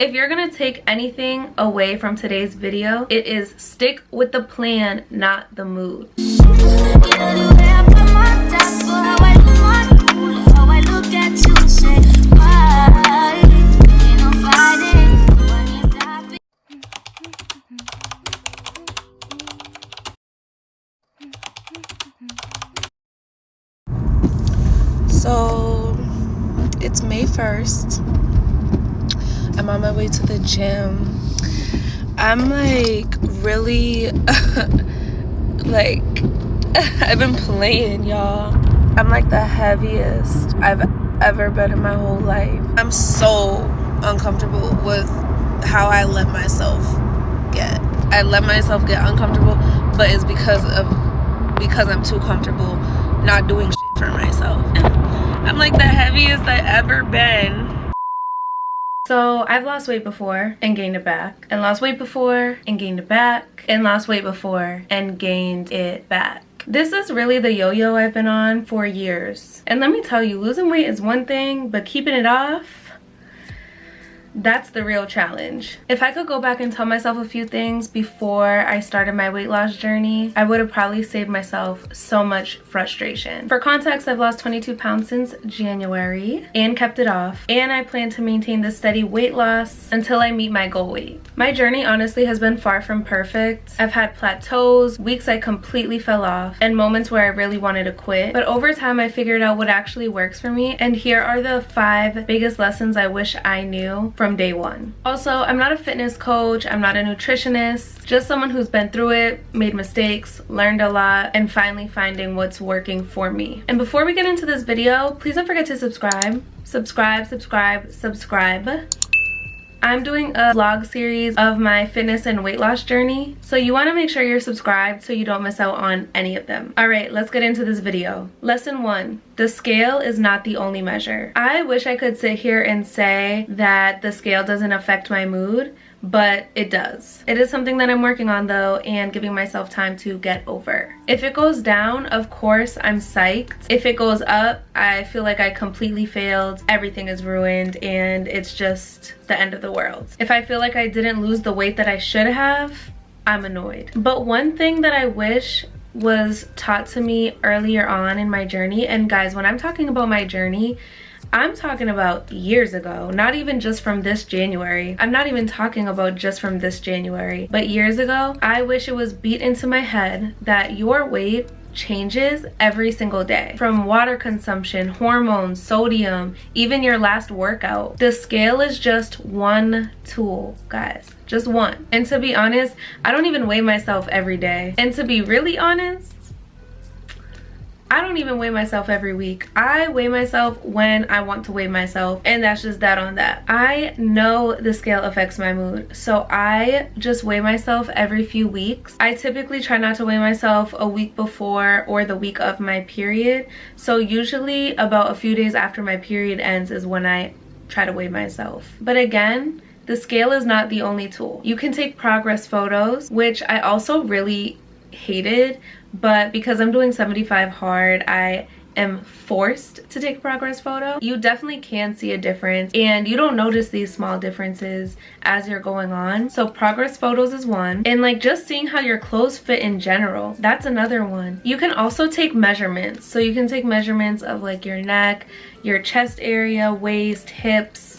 If you're gonna take anything away from today's video, it is stick with the plan, not the mood. So it's May 1st. I'm on my way to the gym. I'm like really like I've been playing, y'all. I'm like the heaviest I've ever been in my whole life. I'm so uncomfortable with how I let myself get. I let myself get uncomfortable, but it's because I'm too comfortable not doing shit for myself. I'm like the heaviest I ever been. So I've lost weight before and gained it back, and lost weight before and gained it back, and lost weight before and gained it back. This is really the yo-yo I've been on for years. And let me tell you, losing weight is one thing, but keeping it off, that's the real challenge. If I could go back and tell myself a few things before I started my weight loss journey, I would have probably saved myself so much frustration. For context, I've lost 22 pounds since January and kept it off, and I plan to maintain this steady weight loss until I meet my goal weight. My journey honestly has been far from perfect. I've had plateaus, weeks I completely fell off, and moments where I really wanted to quit. But over time, I figured out what actually works for me, and here are the 5 biggest lessons I wish I knew from day one. Also, I'm not a fitness coach, I'm not a nutritionist, just someone who's been through it, made mistakes, learned a lot, and finally finding what's working for me. And before we get into this video, please don't forget to subscribe. I'm doing a vlog series of my fitness and weight loss journey, so you want to make sure you're subscribed so you don't miss out on any of them. Alright, let's get into this video. Lesson 1. The scale is not the only measure. I wish I could sit here and say that the scale doesn't affect my mood, but it does. It is something that I'm working on though, and giving myself time to get over. If it goes down, of course I'm psyched. If it goes up, I feel like I completely failed, everything is ruined, and it's just the end of the world. If I feel like I didn't lose the weight that I should have, I'm annoyed. But one thing that I wish was taught to me earlier on in my journey, and guys, when I'm talking about my journey, I'm talking about years ago, not even just from this January. I'm not even talking about just from this January, but years ago. I wish it was beat into my head that your weight changes every single day. From water consumption, hormones, sodium, even your last workout. The scale is just one tool, guys. Just one. And to be honest, I don't even weigh myself every day. And to be really honest, I don't even weigh myself every week. I weigh myself when I want to weigh myself, and that's just that on that. I know the scale affects my mood, so I just weigh myself every few weeks. I typically try not to weigh myself a week before or the week of my period, so usually about a few days after my period ends is when I try to weigh myself. But again, the scale is not the only tool. You can take progress photos, which I also really hated, but because I'm doing 75 hard, I am forced to take a progress photo. You definitely can see a difference, and you don't notice these small differences as you're going on. So progress photos is one, and like just seeing how your clothes fit in general, that's another one. You can also take measurements, so you can take measurements of like your neck, your chest area, waist, hips,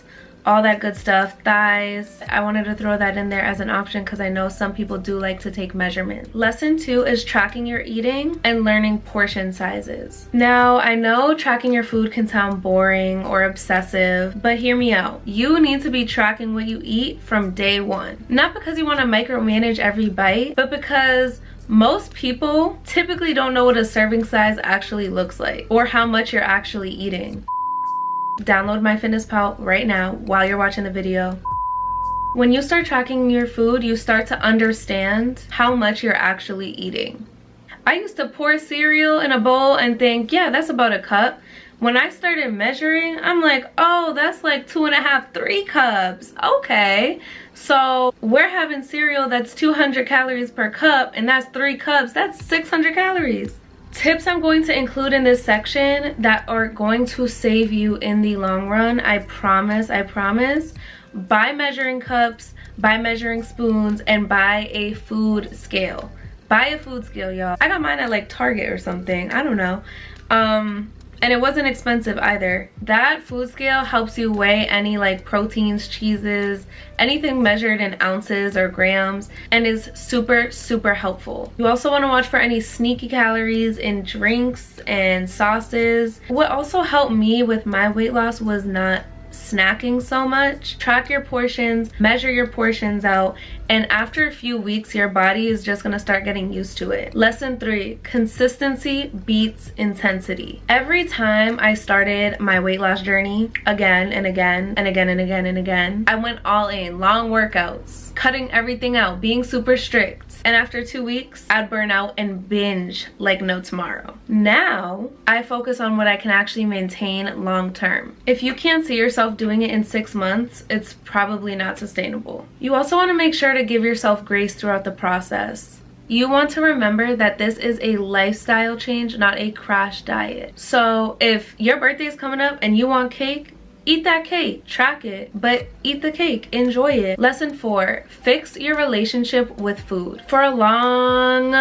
all that good stuff, thighs. I wanted to throw that in there as an option because I know some people do like to take measurements. Lesson 2 is tracking your eating and learning portion sizes. Now, I know tracking your food can sound boring or obsessive, but hear me out. You need to be tracking what you eat from day one. Not because you want to micromanage every bite, but because most people typically don't know what a serving size actually looks like or how much you're actually eating. Download MyFitnessPal right now while you're watching the video. When you start tracking your food, you start to understand how much you're actually eating. I used to pour cereal in a bowl and think, yeah, that's about a cup. When I started measuring, I'm like, oh, that's like 2.5, 3 cups. Okay, so we're having cereal that's 200 calories per cup, and that's 3 cups, that's 600 calories. Tips I'm going to include in this section that are going to save you in the long run, I promise, buy measuring cups, buy measuring spoons, and buy a food scale. Buy a food scale, y'all. I got mine at like Target or something, I don't know. And it wasn't expensive either. That food scale helps you weigh any like proteins, cheeses, anything measured in ounces or grams, and is super, super helpful. You also want to watch for any sneaky calories in drinks and sauces. What also helped me with my weight loss was not snacking so much. Track your portions, measure your portions out, and after a few weeks your body is just gonna start getting used to it. Lesson 3, consistency beats intensity. Every time I started my weight loss journey, again and again and again and again and again, I went all in, long workouts, cutting everything out, being super strict. And after 2 weeks, I'd burn out and binge like no tomorrow. Now, I focus on what I can actually maintain long term. If you can't see yourself doing it in 6 months, it's probably not sustainable. You also want to make sure to give yourself grace throughout the process. You want to remember that this is a lifestyle change, not a crash diet. So if your birthday is coming up and you want cake, eat that cake, track it, but eat the cake, enjoy it. Lesson 4, fix your relationship with food. For a long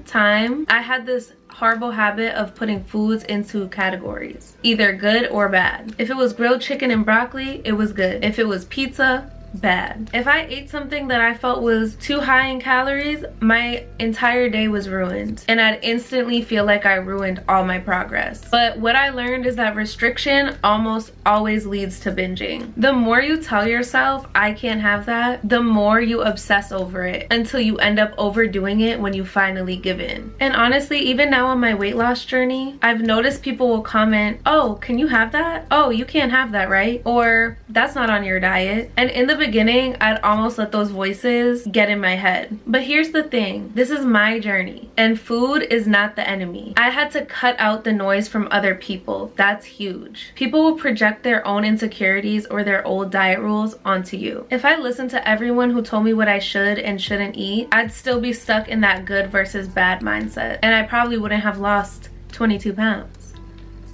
time, I had this horrible habit of putting foods into categories, either good or bad. If it was grilled chicken and broccoli, it was good. If it was pizza, bad. If I ate something that I felt was too high in calories, my entire day was ruined, and I'd instantly feel like I ruined all my progress. But what I learned is that restriction almost always leads to binging. The more you tell yourself I can't have that, the more you obsess over it until you end up overdoing it when you finally give in. And honestly, even now on my weight loss journey, I've noticed people will comment, "Oh, can you have that? Oh, you can't have that, right?" Or "That's not on your diet." And in the beginning, I'd almost let those voices get in my head. But here's the thing, this is my journey, and food is not the enemy. I had to cut out the noise from other people. That's huge. People will project their own insecurities or their old diet rules onto you. If I listened to everyone who told me what I should and shouldn't eat, I'd still be stuck in that good versus bad mindset, and I probably wouldn't have lost 22 pounds.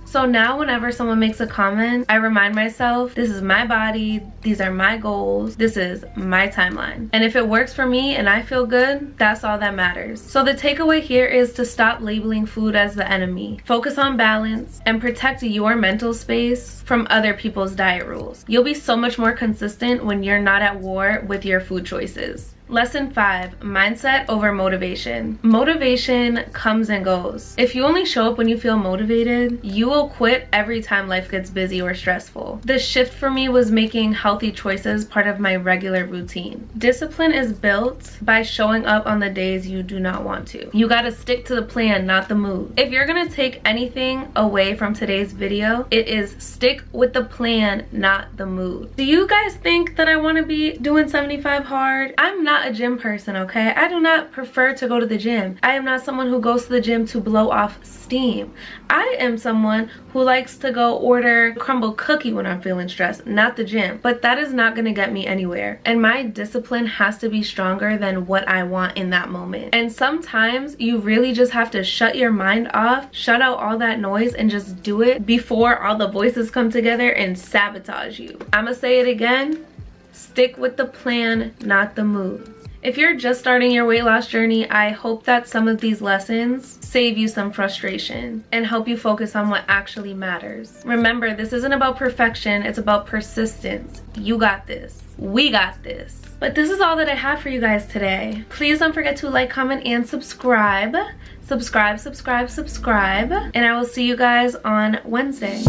So now whenever someone makes a comment, I remind myself, this is my body, these are my goals, this is my timeline. And if it works for me and I feel good, that's all that matters. So the takeaway here is to stop labeling food as the enemy. Focus on balance and protect your mental space from other people's diet rules. You'll be so much more consistent when you're not at war with your food choices. Lesson 5, mindset over motivation. Motivation comes and goes. If you only show up when you feel motivated, you will quit every time life gets busy or stressful. The shift for me was making healthy choices part of my regular routine. Discipline is built by showing up on the days you do not want to. You gotta stick to the plan, not the mood. If you're gonna take anything away from today's video, it is stick with the plan, not the mood. Do you guys think that I wanna be doing 75 hard? I'm not a gym person, okay? I do not prefer to go to the gym. I am not someone who goes to the gym to blow off steam. I am someone who likes to go order crumble cookie when I'm feeling stressed, not the gym. But that is not gonna get me anywhere. And my discipline has to be stronger than what I want in that moment. And sometimes you really just have to shut your mind off, shut out all that noise, and just do it before all the voices come together and sabotage you. I'ma say it again. Stick with the plan, not the mood. If you're just starting your weight loss journey, I hope that some of these lessons save you some frustration and help you focus on what actually matters. Remember, this isn't about perfection, it's about persistence. You got this. We got this. But this is all that I have for you guys today. Please don't forget to like, comment, and subscribe. Subscribe. And I will see you guys on Wednesday.